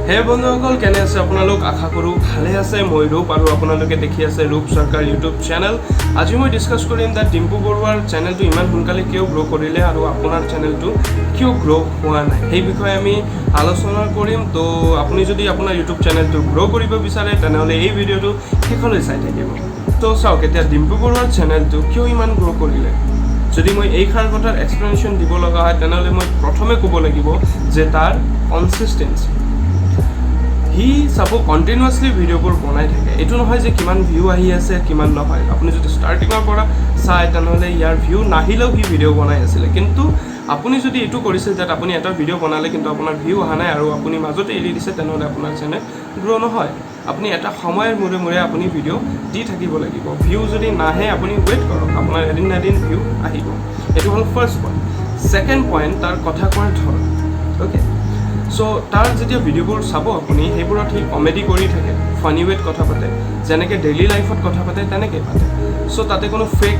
হে বন্ধুসকল কেনে আছে আপোনালোক আশা কৰো ভালে আছে মই ৰূপ আৰু আপোনালোকে দেখি আছে ৰূপ সৰকাৰ ইউটিউব চেনেল আজি মই ডিসকাস কৰিম দা ডিম্পু বৰুৱাৰ চেনেলটো ইমান সোনকালে কিয় গ্ৰো কৰিলে আৰু আপোনাৰ চেনেলটো কিয় গ্ৰো হোৱা নাই এই বিষয়ে আমি আলোচনা কৰিম তো আপুনি যদি আপোনাৰ ইউটিউব চেনেলটো গ্ৰো কৰিব বিচাৰে তেনেহলে এই ভিডিওটো শেষলৈ চাই থাকিব তো চাওক এতিয়া ডিম্পু বৰুৱাৰ চেনেলটো কিয় ইমান গ্ৰো কৰিলে যদি মই এই খাৰ কথাৰ এক্সপ্লেনেশ্যন দিব লগা হয় তেনেহলে মই প্ৰথমে ক'ব লাগিব যে তাৰ কনসিস্টেন্সি হি সাপো কন্টিনিউয়াসলি ভিডিওবোৰ বনাই থাকে এটো নহয় যে কিমান ভিউ আহি আছে কিমান নহয় আপুনি যদি ষ্টাৰ্টিংৰ পৰা চাই তেনেহলে ইয়াৰ ভিউ নাহিলেও হি ভিডিও বনাই আছিল কিন্তু আপুনি যদি এটো কৰিছে যে আপুনি এটা ভিডিও বনালে কিন্তু আপোনাৰ ভিউ অহা নাই আৰু আপুনি মাজতে এৰি দিছে তেনেহলে আপোনাৰ চেনেল গ্ৰো নহয় আপুনি এটা সময়ৰ মূৰে মূৰে আপুনি ভিডিও দি থাকিব লাগিব ভিউ যদি নাহে আপুনি ওয়েট কৰক আপোনাৰ এদিন না এদিন ভিউ আহিব এটো হল ফাৰ্স্ট পইণ্ট সেকেন্ড পইণ্ট তাৰ কথা কোৱাৰ ধৰণ ওকে সো তাৰ যেতিয়া ভিডিওবোৰ চাব আপুনি হেবোৰত হি কমেডি কৰি থাকে ফানি ওয়েত কথা পাতে যেনেকে ডেইলি লাইফত কথা পাতে তেনেকে পাতে সো তাতে কোনো ফেক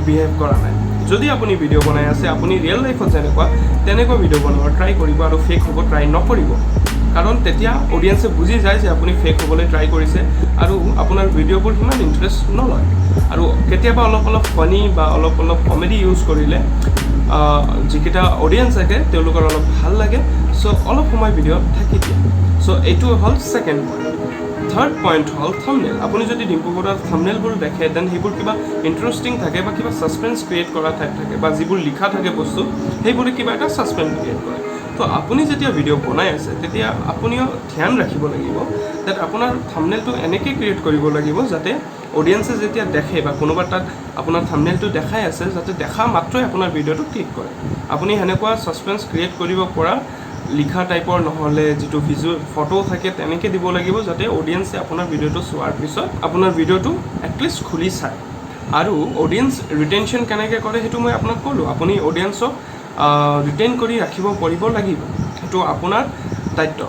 বিহেভ কৰা নাই যদি আপুনি ভিডিও বনাই আছে আপুনি ৰিয়েল লাইফত তেনেকুৱা ভিডিও বনোৱাৰ ট্ৰাই কৰিব আৰু ফেক হ'ব ট্ৰাই নকৰিব কাৰণ তেতিয়া অডিয়েন্সে বুজি যায় যে আপুনি ফেক হ'বলৈ ট্ৰাই কৰিছে আৰু আপোনাৰ ভিডিওবোৰ হিমান ইন্টাৰেষ্ট নলয় আৰু কেতিয়াবা অলপ ফানি বা অলপ কমেডি ইউজ কৰিলে যিকেইটা অডিয়েন্স থাকে তেওঁলোকৰ অলপ ভাল লাগে সো অলপ সময় ভিডিও থাকি দিয়ে সো এইটো হল সেকেন্ড পইণ্ট থাৰ্ড পইণ্ট হল থাম্বনেল আপুনি যদি ডিম্পু বৰুৱাৰ থাম্বনেলবোৰ দেখে দেন হেবোৰ কিবা ইন্টাৰেষ্টিং থাকে বা কিবা সাসপেন্স ক্ৰিয়েট কৰা থাকে বা যিবোৰ লিখা থাকে বস্তু হেবোৰে কিবা এটা সাসপেন্স ক্ৰিয়েট কৰে তো আপুনি যেতিয়া ভিডিও বনাই আছে তেতিয়া আপুনিও ধ্যান ৰাখিব লাগিব যে আপোনাৰ থাম্বনেলটো এনেকৈ ক্ৰিয়েট কৰিব লাগিব যাতে অডিয়েন্সে যেতিয়া দেখে বা কোনোবা তাত আপোনাৰ থাম্বনেলটো দেখাই আছে যাতে দেখা মাত্ৰই আপোনাৰ ভিডিওটো ক্লিক কৰে আপুনি হেনেকুৱা সাসপেন্স ক্ৰিয়েট কৰিব পৰা লিখা টাইপৰ নহলে যেটো ভিজুৱেল ফটো থাকে তেনেকৈ দিব লাগিব যাতে অডিয়েন্সে আপোনাৰ ভিডিওটো চোৱাৰ পিছত আপোনাৰ ভিডিওটো এটলিষ্ট খুলি চায় আৰু অডিয়েন্স ৰিটেনশন কেনেকৈ কৰে হেতু মই আপোনাক ক'লো আপুনি অডিয়েন্সক ৰিটেইন কৰি ৰাখিব পাৰিব লাগিব হেতু আপোনাৰ দায়িত্ব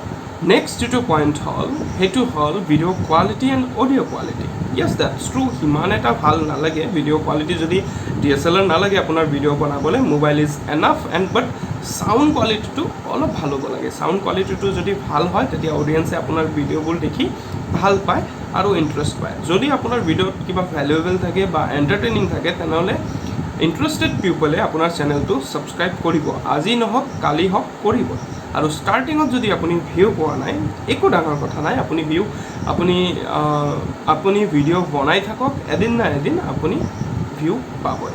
নেক্সট যেটো পইণ্ট হল হেতু হল video quality and audio quality yes that's true হিমান এটা ভাল নালাগে ভিডিও কোৱালিটি যদি DSLR নালাগে আপোনাৰ ভিডিও বনাবলৈ mobile is enough and but sound কোৱালিটিটো অলপ ভাল হ'ব লাগে সাউন্ড কোৱালিটিটো যদি ভাল হয় তেতিয়া অডিয়েন্সে আপোনাৰ ভিডিওবোৰ দেখি ভাল পায় আৰু ইন্টাৰেষ্ট পায় যদি আপোনাৰ ভিডিওত কিবা ভ্যালুয়েবল থাকে বা এন্টাৰটেইনিং থাকে তেনেহলে ইন্টাৰেষ্টেড পিপলে আপোনাৰ চেনেলটো সাবস্ক্ৰাইব কৰিব আজি নহওক কালি হওক কৰিব আৰু ষ্টাৰ্টিংত যদি আপুনি ভিউ পোৱা নাই একো ডাঙৰ কথা নাই আপুনি ভিডিও বনাই থাকক এদিন না এদিন আপুনি ভিউ পাবই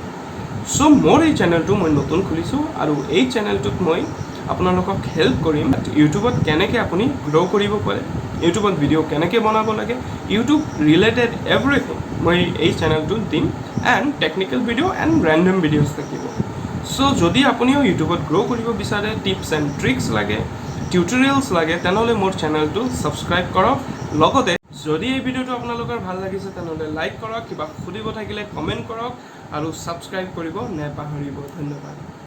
সো মোৰ এই চেনেলটো মই নতুন খুলিছোঁ আৰু এই চেনেলটোত মই আপোনালোকক হেল্প কৰিম ইউটিউবত কেনেকৈ আপুনি গ্ৰো কৰিব পাৰে ইউটিউবত ভিডিও কেনেকৈ বনাব লাগে ইউটিউব ৰিলেটেড এভৰিথিং মই এই চেনেলটোত দিম and technical video and random videos থাকিব সো যদি আপুনিও ইউটিউবত গ্ৰো কৰিব বিচাৰে টিপছ এণ্ড ট্ৰিক্স লাগে টিউটৰিয়েলছ লাগে তেনেহলে মোৰ চেনেলটো সাবস্ক্ৰাইব কৰক লগতে যদি এই ভিডিওটো আপোনালোকৰ ভাল লাগিছে তেনেহলে লাইক কৰক কিবা সুধিব থাকিলে কমেন্ট কৰক আৰু সাবস্ক্ৰাইব কৰিব নেপাহৰিব ধন্যবাদ